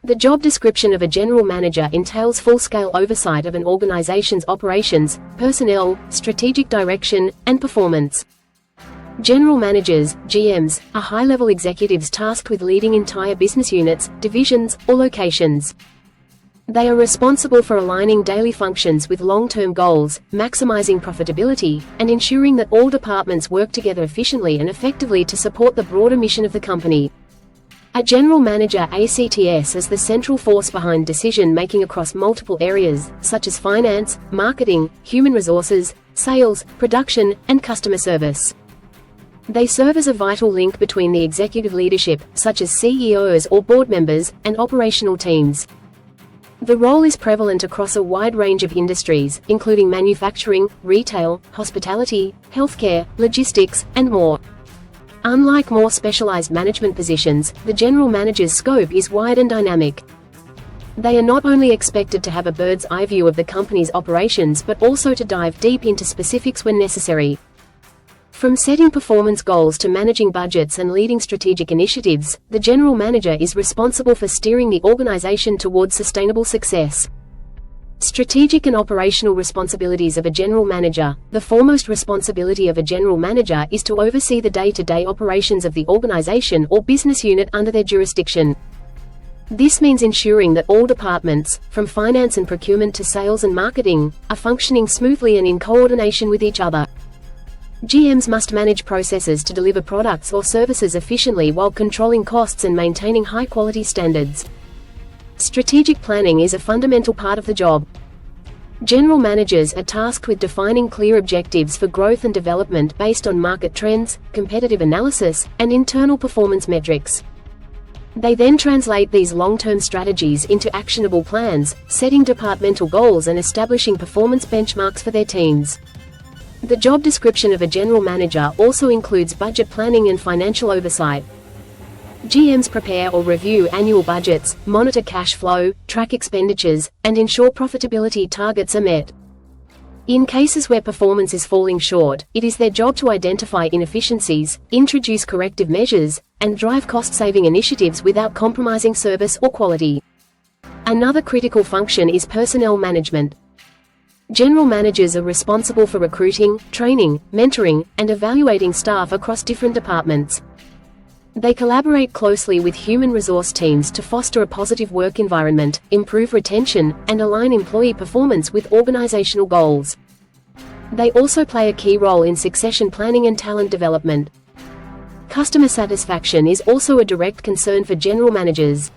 The job description of a general manager entails full-scale oversight of an organization's operations, personnel, strategic direction, and performance. General managers, GMs, are high-level executives tasked with leading entire business units, divisions, or locations. They are responsible for aligning daily functions with long-term goals, maximizing profitability, and ensuring that all departments work together efficiently and effectively to support the broader mission of the company. A general manager acts as the central force behind decision-making across multiple areas, such as finance, marketing, human resources, sales, production, and customer service. They serve as a vital link between the executive leadership, such as CEOs or board members, and operational teams. The role is prevalent across a wide range of industries, including manufacturing, retail, hospitality, healthcare, logistics, and more. Unlike more specialized management positions, the general manager's scope is wide and dynamic. They are not only expected to have a bird's-eye view of the company's operations but also to dive deep into specifics when necessary. From setting performance goals to managing budgets and leading strategic initiatives, the general manager is responsible for steering the organization towards sustainable success. Strategic and operational responsibilities of a general manager. The foremost responsibility of a general manager is to oversee the day-to-day operations of the organization or business unit under their jurisdiction. This means ensuring that all departments, from finance and procurement to sales and marketing, are functioning smoothly and in coordination with each other. GMs must manage processes to deliver products or services efficiently while controlling costs and maintaining high-quality standards. Strategic planning is a fundamental part of the job. General managers are tasked with defining clear objectives for growth and development based on market trends, competitive analysis, and internal performance metrics. They then translate these long-term strategies into actionable plans, setting departmental goals and establishing performance benchmarks for their teams. The job description of a general manager also includes budget planning and financial oversight. GMs prepare or review annual budgets, monitor cash flow, track expenditures, and ensure profitability targets are met. In cases where performance is falling short, it is their job to identify inefficiencies, introduce corrective measures, and drive cost-saving initiatives without compromising service or quality. Another critical function is personnel management. General managers are responsible for recruiting, training, mentoring, and evaluating staff across different departments. They collaborate closely with human resource teams to foster a positive work environment, improve retention, and align employee performance with organizational goals. They also play a key role in succession planning and talent development. Customer satisfaction is also a direct concern for general managers.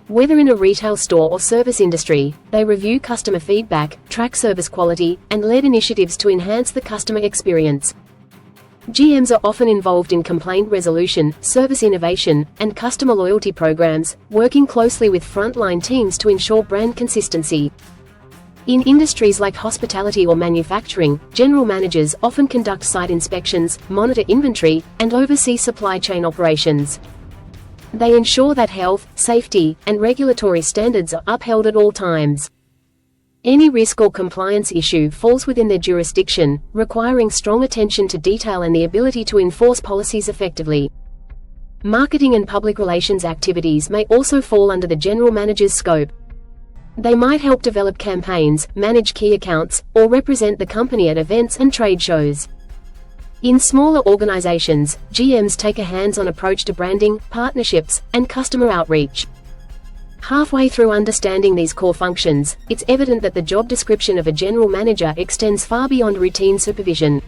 Whether in a retail store or service industry, they review customer feedback, track service quality, and lead initiatives to enhance the customer experience. GMs are often involved in complaint resolution, service innovation, and customer loyalty programs, working closely with frontline teams to ensure brand consistency. In industries like hospitality or manufacturing, general managers often conduct site inspections, monitor inventory, and oversee supply chain operations. They ensure that health, safety, and regulatory standards are upheld at all times. Any risk or compliance issue falls within their jurisdiction, requiring strong attention to detail and the ability to enforce policies effectively. Marketing and public relations activities may also fall under the general manager's scope. They might help develop campaigns, manage key accounts, or represent the company at events and trade shows. In smaller organizations, GMs take a hands-on approach to branding, partnerships, and customer outreach. Halfway through understanding these core functions, it's evident that the job description of a general manager extends far beyond routine supervision.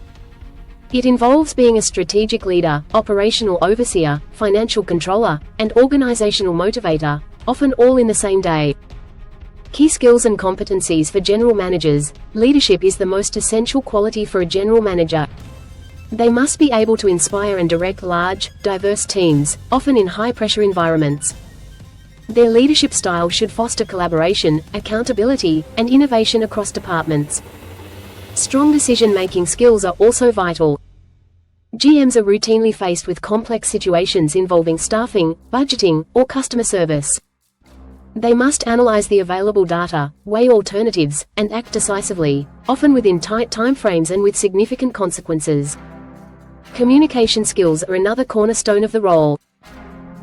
It involves being a strategic leader, operational overseer, financial controller, and organizational motivator, often all in the same day. Key skills and competencies for general managers. Leadership is the most essential quality for a general manager. They must be able to inspire and direct large, diverse teams, often in high-pressure environments. Their leadership style should foster collaboration, accountability, and innovation across departments. Strong decision-making skills are also vital. GMs are routinely faced with complex situations involving staffing, budgeting, or customer service. They must analyze the available data, weigh alternatives, and act decisively, often within tight timeframes and with significant consequences. Communication skills are another cornerstone of the role.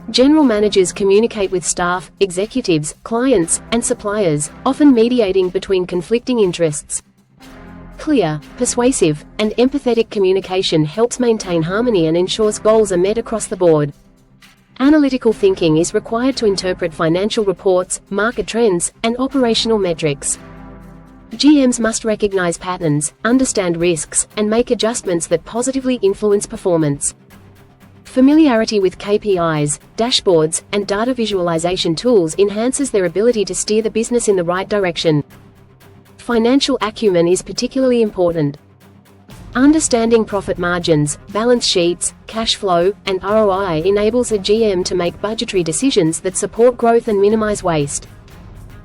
General managers communicate with staff, executives, clients, and suppliers, often mediating between conflicting interests. Clear, persuasive, and empathetic communication helps maintain harmony and ensures goals are met across the board. Analytical thinking is required to interpret financial reports, market trends, and operational metrics. GMs must recognize patterns, understand risks, and make adjustments that positively influence performance. Familiarity with KPIs, dashboards, and data visualization tools enhances their ability to steer the business in the right direction. Financial acumen is particularly important. Understanding profit margins, balance sheets, cash flow, and ROI enables a GM to make budgetary decisions that support growth and minimize waste.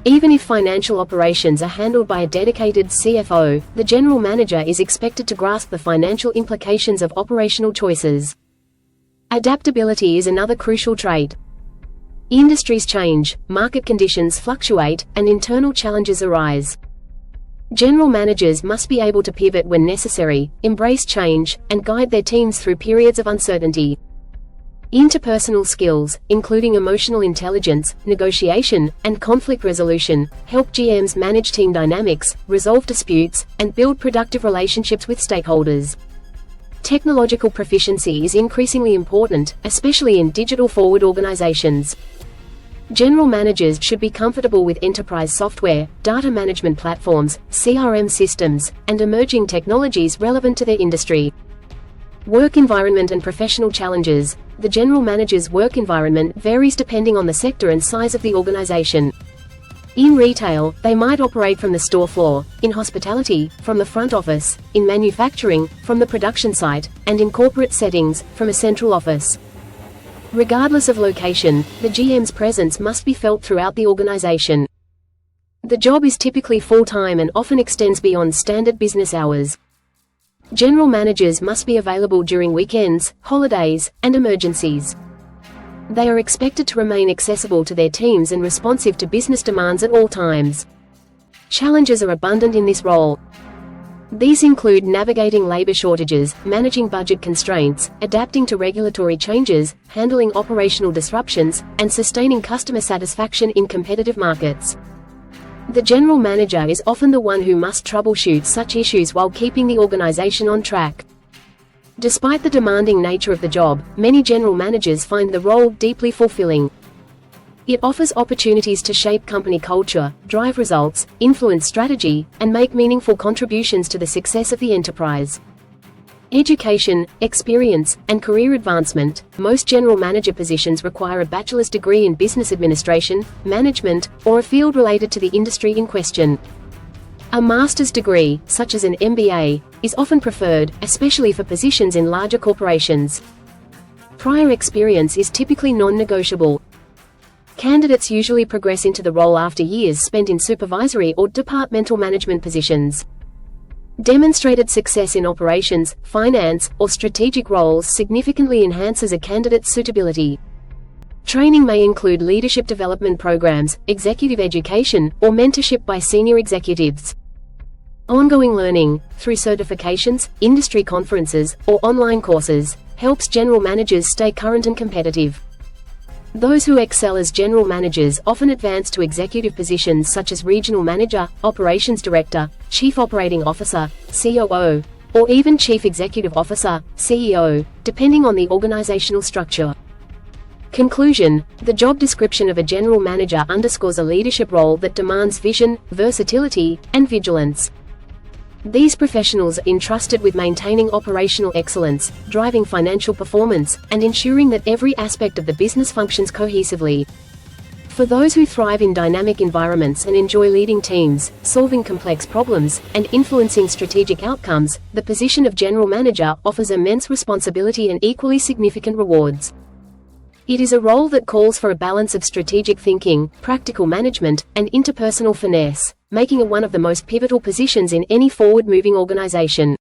Even if financial operations are handled by a dedicated CFO, the general manager is expected to grasp the financial implications of operational choices. Adaptability is another crucial trait. Industries change, market conditions fluctuate, and internal challenges arise. General managers must be able to pivot when necessary, embrace change, and guide their teams through periods of uncertainty. Interpersonal skills, including emotional intelligence, negotiation, and conflict resolution, help GMs manage team dynamics, resolve disputes, and build productive relationships with stakeholders. Technological proficiency is increasingly important, especially in digital-forward organizations. General managers should be comfortable with enterprise software, data management platforms, CRM systems, and emerging technologies relevant to their industry. Work environment and professional challenges. The general manager's work environment varies depending on the sector and size of the organization. In retail, they might operate from the store floor; in hospitality, from the front office; in manufacturing, from the production site; and in corporate settings, from a central office. Regardless of location, the GM's presence must be felt throughout the organization. The job is typically full-time and often extends beyond standard business hours. General managers must be available during weekends, holidays, and emergencies. They are expected to remain accessible to their teams and responsive to business demands at all times. Challenges are abundant in this role. These include navigating labor shortages, managing budget constraints, adapting to regulatory changes, handling operational disruptions, and sustaining customer satisfaction in competitive markets. The general manager is often the one who must troubleshoot such issues while keeping the organization on track. Despite the demanding nature of the job, many general managers find the role deeply fulfilling. It offers opportunities to shape company culture, drive results, influence strategy, and make meaningful contributions to the success of the enterprise. Education, experience, and career advancement. Most general manager positions require a bachelor's degree in business administration, management, or a field related to the industry in question. A master's degree, such as an MBA, is often preferred, especially for positions in larger corporations. Prior experience is typically non-negotiable. Candidates usually progress into the role after years spent in supervisory or departmental management positions. Demonstrated success in operations, finance, or strategic roles significantly enhances a candidate's suitability. Training may include leadership development programs, executive education, or mentorship by senior executives. Ongoing learning, through certifications, industry conferences, or online courses, helps general managers stay current and competitive. Those who excel as general managers often advance to executive positions such as regional manager, operations director, chief operating officer, COO, or even chief executive officer, CEO, depending on the organizational structure. Conclusion: the job description of a general manager underscores a leadership role that demands vision, versatility, and vigilance. These professionals are entrusted with maintaining operational excellence, driving financial performance, and ensuring that every aspect of the business functions cohesively. For those who thrive in dynamic environments and enjoy leading teams, solving complex problems, and influencing strategic outcomes, the position of general manager offers immense responsibility and equally significant rewards. It is a role that calls for a balance of strategic thinking, practical management, and interpersonal finesse, making it one of the most pivotal positions in any forward-moving organization.